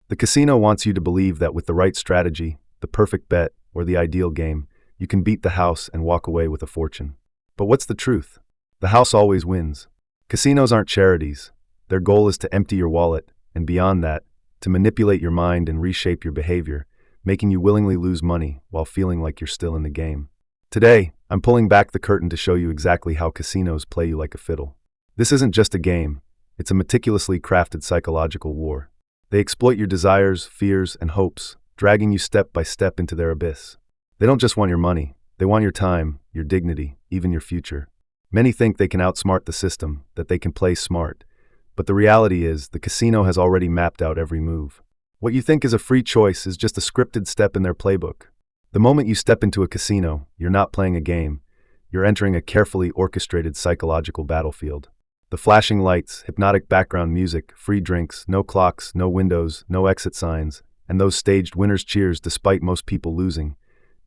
The casino wants you to believe that with the right strategy, the perfect bet, or the ideal game, you can beat the house and walk away with a fortune. But what's the truth? The house always wins. Casinos aren't charities. Their goal is to empty your wallet, and beyond that, to manipulate your mind and reshape your behavior, making you willingly lose money while feeling like you're still in the game. Today, I'm pulling back the curtain to show you exactly how casinos play you like a fiddle. This isn't just a game, it's a meticulously crafted psychological war. They exploit your desires, fears, and hopes, dragging you step by step into their abyss. They don't just want your money, they want your time, your dignity, even your future. Many think they can outsmart the system, that they can play smart. But the reality is, the casino has already mapped out every move. What you think is a free choice is just a scripted step in their playbook. The moment you step into a casino, you're not playing a game. You're entering a carefully orchestrated psychological battlefield. The flashing lights, hypnotic background music, free drinks, no clocks, no windows, no exit signs, and those staged winner's cheers despite most people losing.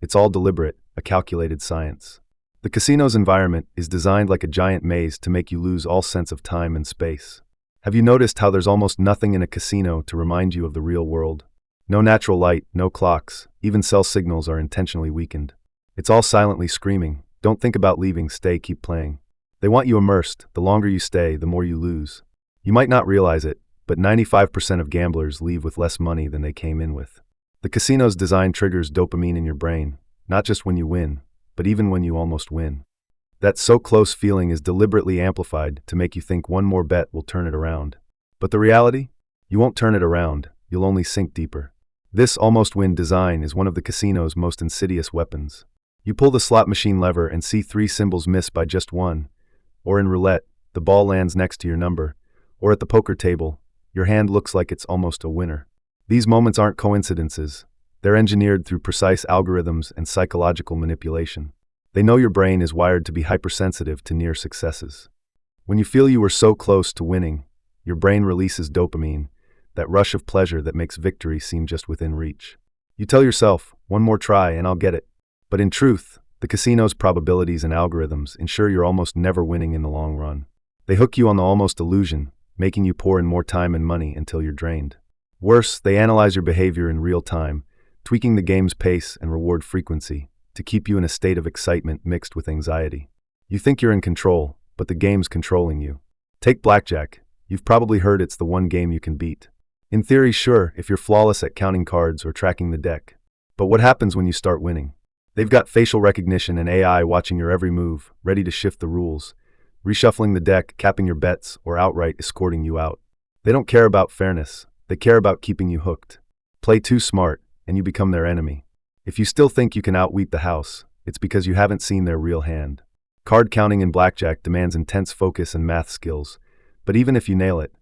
It's all deliberate, a calculated science. The casino's environment is designed like a giant maze to make you lose all sense of time and space. Have you noticed how there's almost nothing in a casino to remind you of the real world? No natural light, no clocks, even cell signals are intentionally weakened. It's all silently screaming, don't think about leaving, stay, keep playing. They want you immersed. The longer you stay, the more you lose. You might not realize it, but 95% of gamblers leave with less money than they came in with. The casino's design triggers dopamine in your brain, not just when you win, but even when you almost win. That so close feeling is deliberately amplified to make you think one more bet will turn it around. But the reality? You won't turn it around, you'll only sink deeper. This almost win design is one of the casino's most insidious weapons. You pull the slot machine lever and see 3 symbols miss by just one. Or in roulette, the ball lands next to your number. Or at the poker table, your hand looks like it's almost a winner. These moments aren't coincidences. They're engineered through precise algorithms and psychological manipulation. They know your brain is wired to be hypersensitive to near successes. When you feel you were so close to winning, your brain releases dopamine, that rush of pleasure that makes victory seem just within reach. You tell yourself, one more try and I'll get it. But in truth, the casino's probabilities and algorithms ensure you're almost never winning in the long run. They hook you on the almost illusion, making you pour in more time and money until you're drained. Worse, they analyze your behavior in real time, tweaking the game's pace and reward frequency to keep you in a state of excitement mixed with anxiety. You think you're in control, but the game's controlling you. Take blackjack. You've probably heard it's the one game you can beat. In theory, sure, if you're flawless at counting cards or tracking the deck. But what happens when you start winning? They've got facial recognition and AI watching your every move, ready to shift the rules, reshuffling the deck, capping your bets, or outright escorting you out. They don't care about fairness. They care about keeping you hooked. Play too smart, and you become their enemy. If you still think you can outwit the house, it's because you haven't seen their real hand. Card counting in blackjack demands intense focus and math skills, but even if you nail it,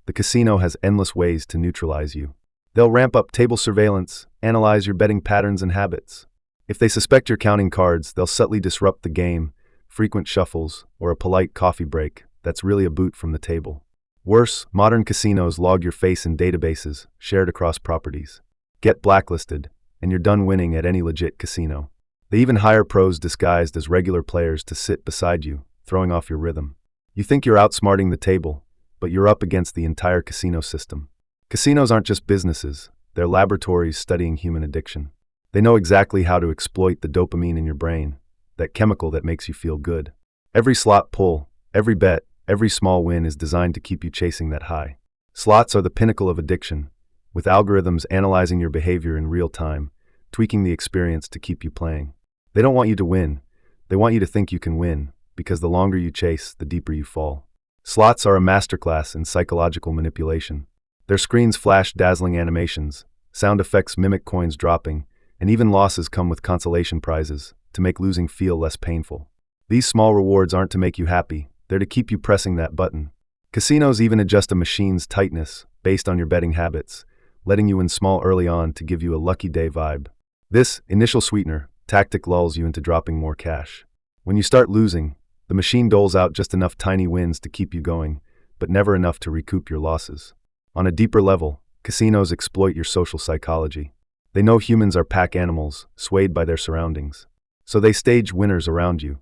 the casino has endless ways to neutralize you. They'll ramp up table surveillance, analyze your betting patterns and habits. If they suspect you're counting cards, they'll subtly disrupt the game, frequent shuffles, or a polite coffee break that's really a boot from the table. Worse, modern casinos log your face in databases shared across properties. Get blacklisted, and you're done winning at any legit casino. They even hire pros disguised as regular players to sit beside you, throwing off your rhythm. You think you're outsmarting the table, but you're up against the entire casino system. Casinos aren't just businesses, they're laboratories studying human addiction. They know exactly how to exploit the dopamine in your brain, that chemical that makes you feel good. Every slot pull, every bet, every small win is designed to keep you chasing that high. Slots are the pinnacle of addiction, with algorithms analyzing your behavior in real time, tweaking the experience to keep you playing. They don't want you to win, they want you to think you can win, because the longer you chase, the deeper you fall. Slots are a masterclass in psychological manipulation. Their screens flash dazzling animations, sound effects mimic coins dropping, and even losses come with consolation prizes to make losing feel less painful. These small rewards aren't to make you happy, they're to keep you pressing that button. Casinos even adjust a machine's tightness based on your betting habits, letting you win small early on to give you a lucky day vibe. This initial sweetener tactic lulls you into dropping more cash. When you start losing, the machine doles out just enough tiny wins to keep you going, but never enough to recoup your losses. On a deeper level, casinos exploit your social psychology. They know humans are pack animals, swayed by their surroundings. So they stage winners around you,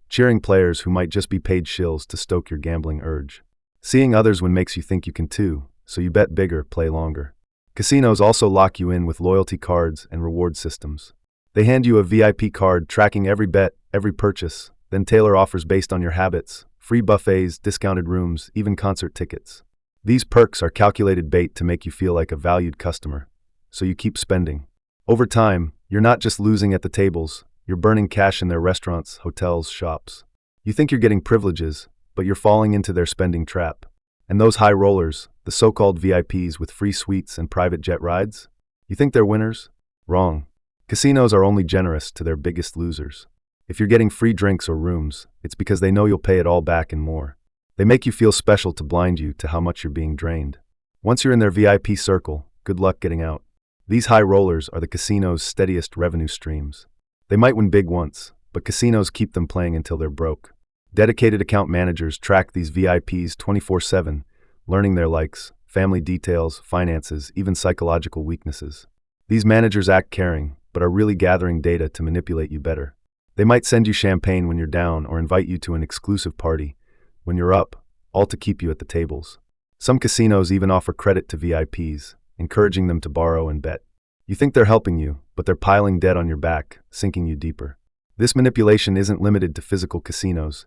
cheering players who might just be paid shills to stoke your gambling urge. Seeing others win makes you think you can too, so you bet bigger, play longer. Casinos also lock you in with loyalty cards and reward systems. They hand you a VIP card tracking every bet, every purchase, then tailor offers based on your habits, free buffets, discounted rooms, even concert tickets. These perks are calculated bait to make you feel like a valued customer, so you keep spending. Over time, you're not just losing at the tables, you're burning cash in their restaurants, hotels, shops. You think you're getting privileges, but you're falling into their spending trap. And those high rollers, the so-called VIPs with free suites and private jet rides? You think they're winners? Wrong. Casinos are only generous to their biggest losers. If you're getting free drinks or rooms, it's because they know you'll pay it all back and more. They make you feel special to blind you to how much you're being drained. Once you're in their VIP circle, good luck getting out. These high rollers are the casino's steadiest revenue streams. They might win big once, but casinos keep them playing until they're broke. Dedicated account managers track these VIPs 24/7, learning their likes, family details, finances, even psychological weaknesses. These managers act caring, but are really gathering data to manipulate you better. They might send you champagne when you're down or invite you to an exclusive party when you're up, all to keep you at the tables. Some casinos even offer credit to VIPs, encouraging them to borrow and bet. You think they're helping you, but they're piling debt on your back, sinking you deeper. This manipulation isn't limited to physical casinos.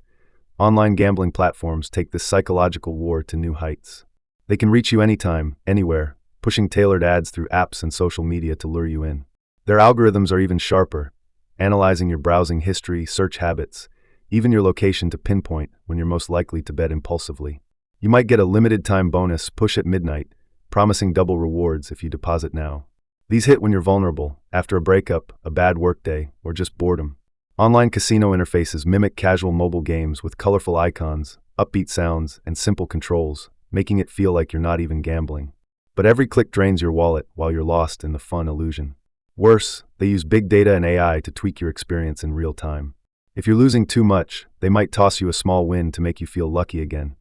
Online gambling platforms take this psychological war to new heights. They can reach you anytime, anywhere, pushing tailored ads through apps and social media to lure you in. Their algorithms are even sharper, analyzing your browsing history, search habits, even your location to pinpoint when you're most likely to bet impulsively. You might get a limited-time bonus push at midnight, promising double rewards if you deposit now. These hit when you're vulnerable, after a breakup, a bad workday, or just boredom. Online casino interfaces mimic casual mobile games with colorful icons, upbeat sounds, and simple controls, making it feel like you're not even gambling. But every click drains your wallet while you're lost in the fun illusion. Worse, they use big data and AI to tweak your experience in real time. If you're losing too much, they might toss you a small win to make you feel lucky again.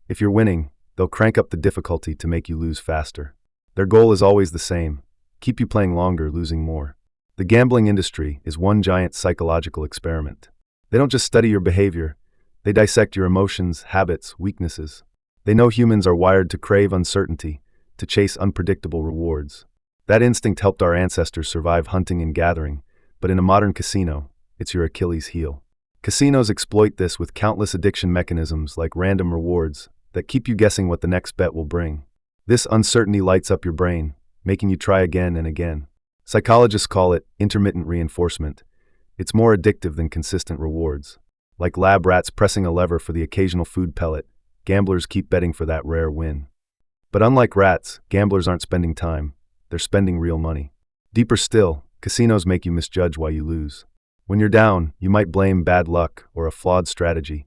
If you're winning, they'll crank up the difficulty to make you lose faster. Their goal is always the same: keep you playing longer, losing more. The gambling industry is one giant psychological experiment. They don't just study your behavior, they dissect your emotions, habits, weaknesses. They know humans are wired to crave uncertainty, to chase unpredictable rewards. That instinct helped our ancestors survive hunting and gathering, but in a modern casino, it's your Achilles heel. Casinos exploit this with countless addiction mechanisms like random rewards that keep you guessing what the next bet will bring. This uncertainty lights up your brain, making you try again and again. Psychologists call it intermittent reinforcement. It's more addictive than consistent rewards. Like lab rats pressing a lever for the occasional food pellet, gamblers keep betting for that rare win. But unlike rats, gamblers aren't spending time, they're spending real money. Deeper still, casinos make you misjudge why you lose. When you're down, you might blame bad luck or a flawed strategy,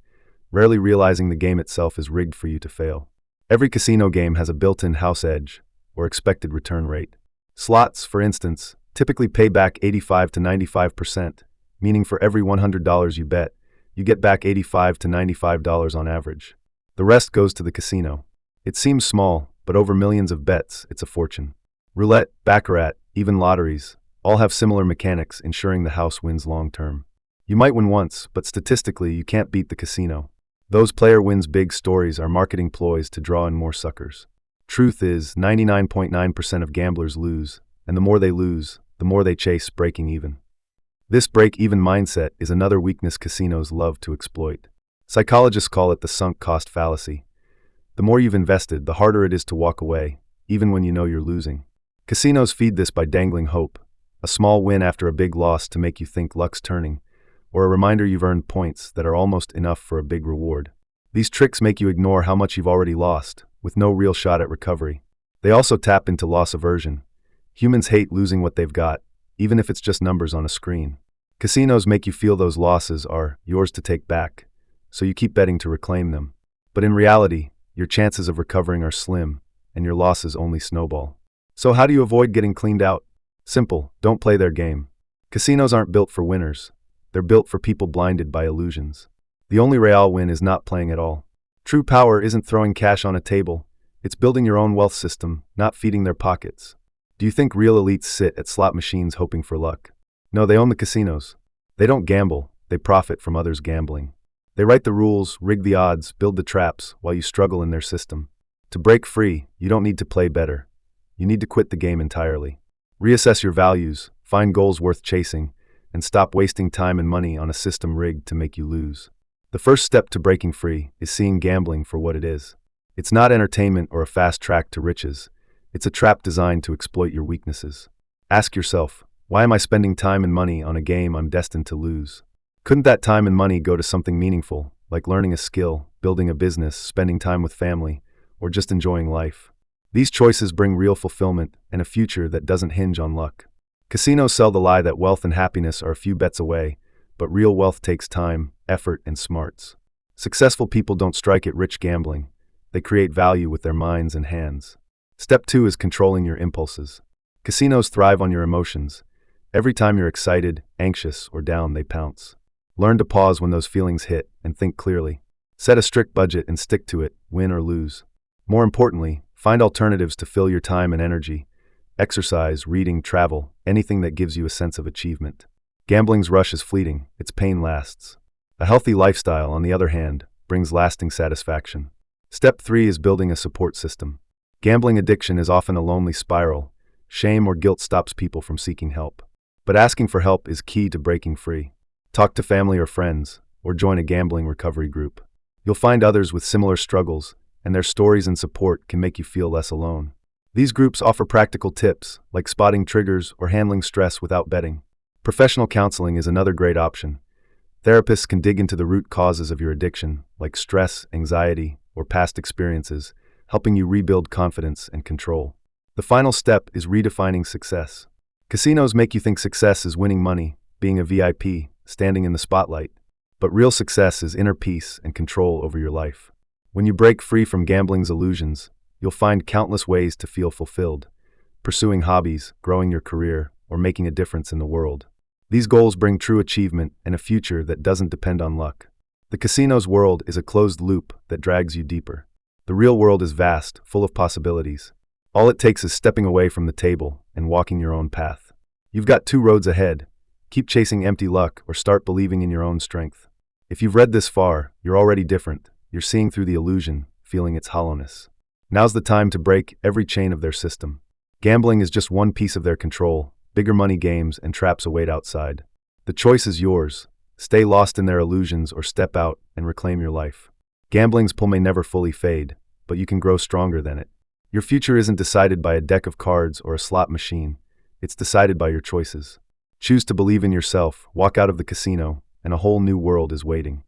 rarely realizing the game itself is rigged for you to fail. Every casino game has a built-in house edge, or expected return rate. Slots, for instance, typically pay back 85 to 95%, meaning for every $100 you bet, you get back $85 to $95 on average. The rest goes to the casino. It seems small, but over millions of bets, it's a fortune. Roulette, baccarat, even lotteries, all have similar mechanics ensuring the house wins long-term. You might win once, but statistically you can't beat the casino. Those player wins big stories are marketing ploys to draw in more suckers. Truth is, 99.9% of gamblers lose, and the more they lose, the more they chase breaking even. This break-even mindset is another weakness casinos love to exploit. Psychologists call it the sunk cost fallacy. The more you've invested, the harder it is to walk away, even when you know you're losing. Casinos feed this by dangling hope, a small win after a big loss to make you think luck's turning, or a reminder you've earned points that are almost enough for a big reward. These tricks make you ignore how much you've already lost, with no real shot at recovery. They also tap into loss aversion. Humans hate losing what they've got, even if it's just numbers on a screen. Casinos make you feel those losses are yours to take back, so you keep betting to reclaim them. But in reality, your chances of recovering are slim, and your losses only snowball. So how do you avoid getting cleaned out? Simple, don't play their game. Casinos aren't built for winners. They're built for people blinded by illusions. The only real win is not playing at all. True power isn't throwing cash on a table. It's building your own wealth system, not feeding their pockets. Do you think real elites sit at slot machines hoping for luck? No, they own the casinos. They don't gamble, they profit from others gambling. They write the rules, rig the odds, build the traps, while you struggle in their system. To break free, you don't need to play better. you need to quit the game entirely. Reassess your values, find goals worth chasing, and stop wasting time and money on a system rigged to make you lose. The first step to breaking free is seeing gambling for what it is. It's not entertainment or a fast track to riches. It's a trap designed to exploit your weaknesses. Ask yourself, why am I spending time and money on a game I'm destined to lose? Couldn't that time and money go to something meaningful, like learning a skill, building a business, spending time with family, or just enjoying life? These choices bring real fulfillment and a future that doesn't hinge on luck. Casinos sell the lie that wealth and happiness are a few bets away, but real wealth takes time, effort, and smarts. Successful people don't strike it rich gambling. They create value with their minds and hands. Step 2 is controlling your impulses. Casinos thrive on your emotions. Every time you're excited, anxious, or down, they pounce. Learn to pause when those feelings hit and think clearly. Set a strict budget and stick to it, win or lose. More importantly, find alternatives to fill your time and energy. Exercise, reading, travel, anything that gives you a sense of achievement. Gambling's rush is fleeting, its pain lasts. A healthy lifestyle, on the other hand, brings lasting satisfaction. Step 3 is building a support system. Gambling addiction is often a lonely spiral. Shame or guilt stops people from seeking help. But asking for help is key to breaking free. Talk to family or friends, or join a gambling recovery group. You'll find others with similar struggles, and their stories and support can make you feel less alone. These groups offer practical tips, like spotting triggers or handling stress without betting. Professional counseling is another great option. Therapists can dig into the root causes of your addiction, like stress, anxiety, or past experiences, helping you rebuild confidence and control. The final step is redefining success. Casinos make you think success is winning money, being a VIP, standing in the spotlight. But real success is inner peace and control over your life. When you break free from gambling's illusions, you'll find countless ways to feel fulfilled, pursuing hobbies, growing your career, or making a difference in the world. These goals bring true achievement and a future that doesn't depend on luck. The casino's world is a closed loop that drags you deeper. The real world is vast, full of possibilities. All it takes is stepping away from the table and walking your own path. You've got 2 roads ahead. Keep chasing empty luck or start believing in your own strength. If you've read this far, you're already different. You're seeing through the illusion, feeling its hollowness. Now's the time to break every chain of their system. Gambling is just one piece of their control. Bigger money games and traps await outside. The choice is yours. Stay lost in their illusions or step out and reclaim your life. Gambling's pull may never fully fade, but you can grow stronger than it. Your future isn't decided by a deck of cards or a slot machine. It's decided by your choices. Choose to believe in yourself, walk out of the casino, and a whole new world is waiting.